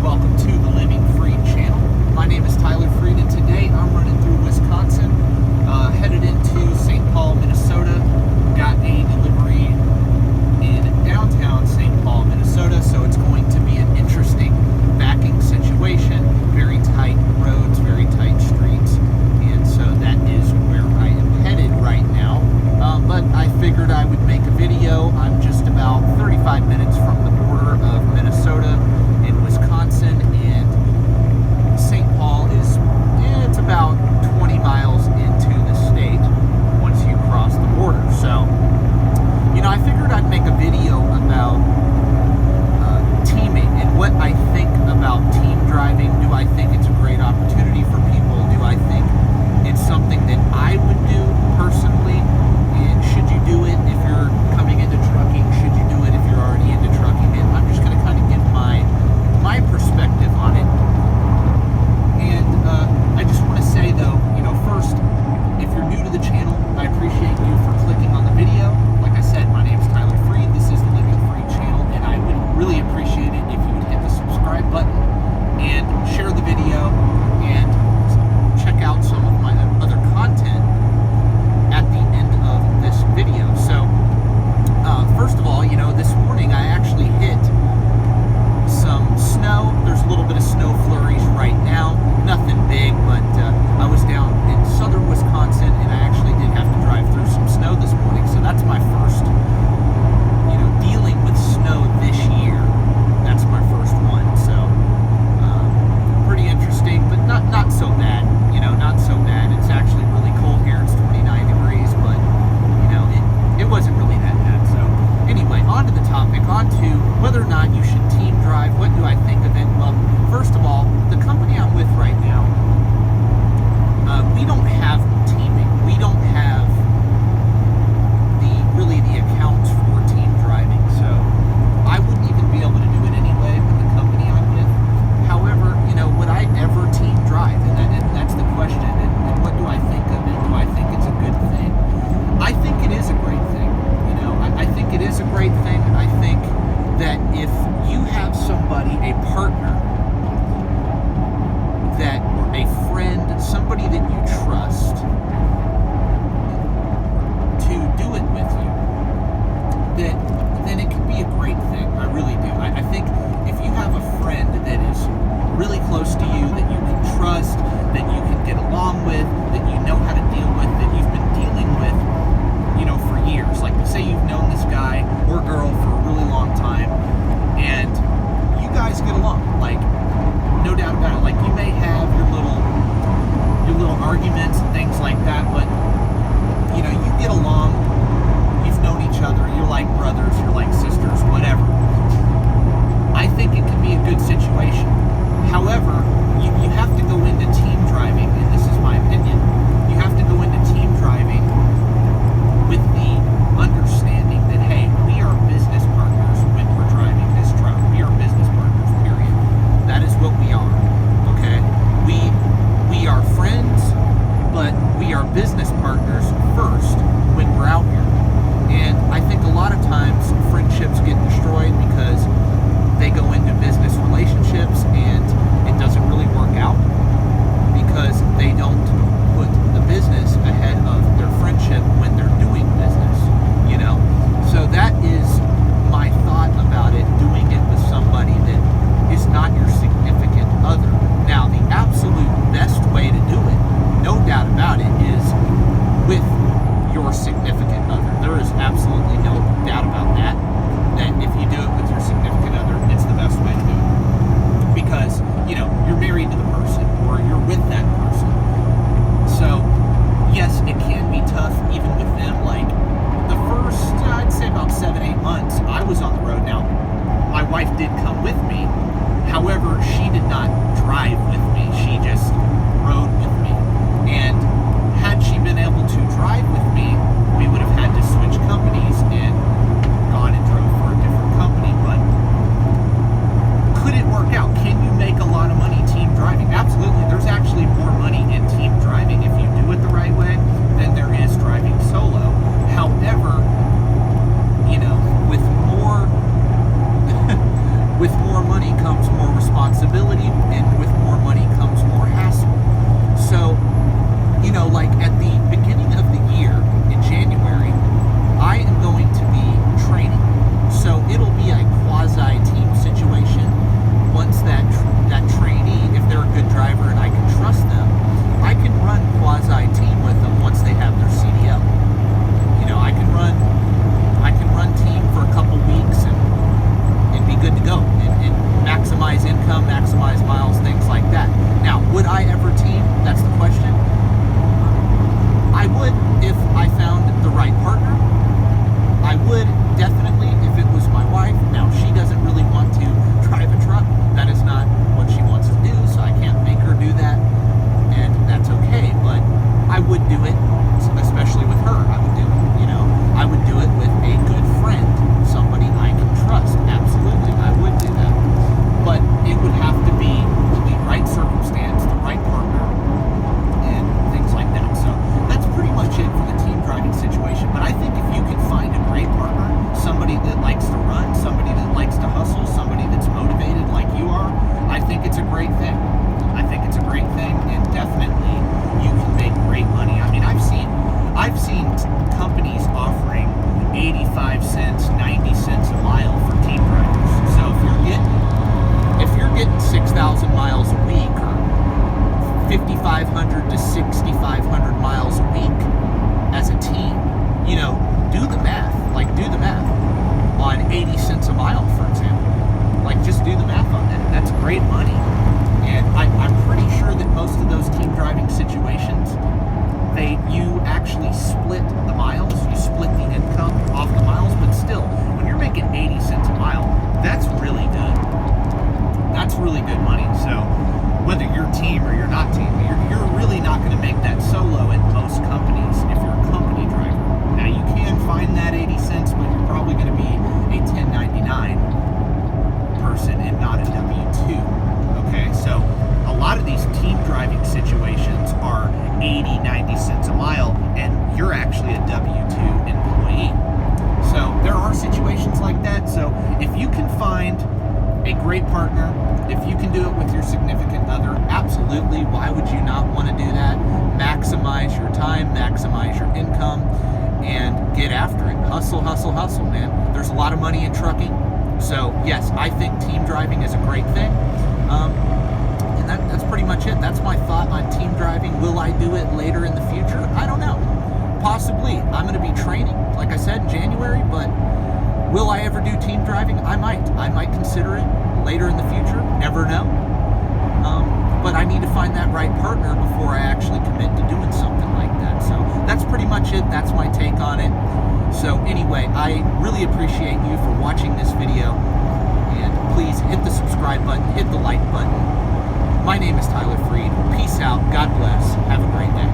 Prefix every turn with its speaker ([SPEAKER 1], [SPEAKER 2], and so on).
[SPEAKER 1] welcome to the Living Free channel. My name is Tyler Freed, and today I'm running through Wisconsin, headed into St. Paul, Minnesota. Got a delivery in downtown St. Paul, Minnesota, so it's going to be an interesting backing situation. Very tight roads, very tight streets, and so that is where I am headed right now. But I figured I would make a video. I'm just about 35 minutes from the border of Minnesota in Wisconsin, and St. Paul is, it's about 20 miles into the state once you cross the border. So, you know, I figured I'd make a video about teaming and what I think about team driving. Do I think it's a great opportunity for people? Do I think it's something that I would do personally? And should you do it if you're coming into trucking? Should you do it if you're already into trucking? And I'm just going to kind of give my perspective on it. And I just want to say, though, you know, first, if you're new to the channel, I appreciate you for clicking on the video. Like I said, my name is Tyler Freed. This is the Living Free channel, and I would really appreciate it if you would hit the subscribe button and share the video and check out some of my other content at the end of this video. So, first of all, you know, this morning I actually hit some snow. There's a little bit of snow flurries right now. Nothing big, but I was down in southern Wisconsin, and I actually did have to drive through some snow this morning. So that's my first, you know, dealing with snow this year. That's my first one. So pretty interesting, but not so bad. You know, not so bad. It's actually really cold here. It's 29 degrees, but you know, it wasn't really that bad. So anyway, on to the topic, on to whether or not you should team drive. What do I think of it? Well, first of all, the company I'm with right now, we don't have teaming. We don't have the accounts for team driving. So I wouldn't even be able to do it anyway with the company I'm with. However, you know, would I ever team drive? And that's the question. And what do I think of it? Do I think it's a good thing? I think it is a great thing. You know, I think it is a great thing. I think that if you have somebody, a partner, that, or a friend, somebody that you trust to do it with you, then it can be a great thing. I really do. I think if you have a friend that is really close to you, that you can trust, that you can get along with, that you know how to deal with, that you've been dealing with, you know, for years. Like, say you've known this guy or girl for a really long time, and you guys get along, like, no doubt about it. Like, you may have your little arguments and things like that, but you know, you get along, you've known each other, you're like brothers, you're like sisters, whatever. I think it can be a good situation. However, you have to go into team driving, and this is my opinion, you have to go into team driving with the understanding that, hey, we are business partners when we're driving this truck. We are business partners, period. That is what we are, okay? We are friends, but we are business partners first when we're out here. And I think a lot of times friendships get destroyed because they go into business relationships and it doesn't really work out because they don't put the business ahead of their friendship when they're doing business, you know? So that is my thought about it, doing it with somebody that is not your significant other. Now, the absolute best way to do it, no doubt about it, is with your significant other. There is absolutely no doubt about that if you do it with your significant other, it's the best way to do it. Because, you know, you're married to the person, or you're with that person. So, yes, it can be tough even with them. Like, the first, I'd say about 7-8 months, I was on the road. Now, my wife did come with me. However, she did not drive with me. She just rode with me. And had she been able to drive with me, we would have had to switch companies and gone and drove for a different company. But could it work out? Can you make a lot of money team driving? Absolutely. There's actually more money in team driving if you do it the right way than there is driving solo. However, you know, with more money comes more responsibility. responsibility, and with more money comes more hassle. So, like at the beginning of the year, in January, I am going to be training. So it'll be a quasi-team situation. Once that trainee, if they're a good driver and I can trust them, I can run quasi-team with them once they have their CDL. I can run team for a couple weeks and be good to go and maximize income, maximize miles, things like that. Now, would I ever team? That's the question. I would if I found the right partner. I would definitely if it was my wife. Now, she doesn't really want to drive a truck. That is not what she wants to do, so I can't make her do that, and that's okay. But I would do it, especially with her. I would do it. I would do it with a good friend, somebody I can trust. Absolutely, I would do that. But it would have to be the right circumstance, the right partner, and things like that. So that's pretty much it for the team driving situation. But I think if you can find a great partner, somebody that likes to run, somebody that likes to hustle, somebody that's motivated like you are, I think it's a great thing. I think it's a great thing, and definitely you can make great money. I mean, I've seen companies offering 85 cents, 90 cents a mile for team drivers. So if you're getting 6,000 miles a week or 5,500 to 6,500 miles a week as a team, do the math. Do the math on 80 cents a mile, for example. Just do the math on that. That's great money. And I'm pretty sure that most of those team driving situations, you actually split the miles, you split the income off the miles, but still, when you're making 80 cents a mile, that's really good. That's really good money. So whether you're team or you're not team, you're really not going to make that solo at most companies if you're a company driver. Now, you can find that 80 cents, but you're probably going to be a 1099 person and not a W-2. Okay, so a lot of these team driving situations are 80, 90 cents a mile, and you're actually a W-2 employee. So there are situations like that. So if you can find a great partner, if you can do it with your significant other, absolutely. Why would you not want to do that? Maximize your time, maximize your income, and get after it. Hustle, hustle, hustle, man. There's a lot of money in trucking. So yes, I think team driving is a great thing. And that's pretty much it. That's my thought on team driving. Will I do it later in the future? I don't know. Possibly. I'm going to be training, like I said, in January, but will I ever do team driving? I might consider it later in the future. Never know. But I need to find that right partner before I actually commit to doing something like that. So that's pretty much it. That's my take on it. So anyway, I really appreciate you for watching this video. And please hit the subscribe button, hit the like button. My name is Tyler Freed. Peace out. God bless. Have a great day.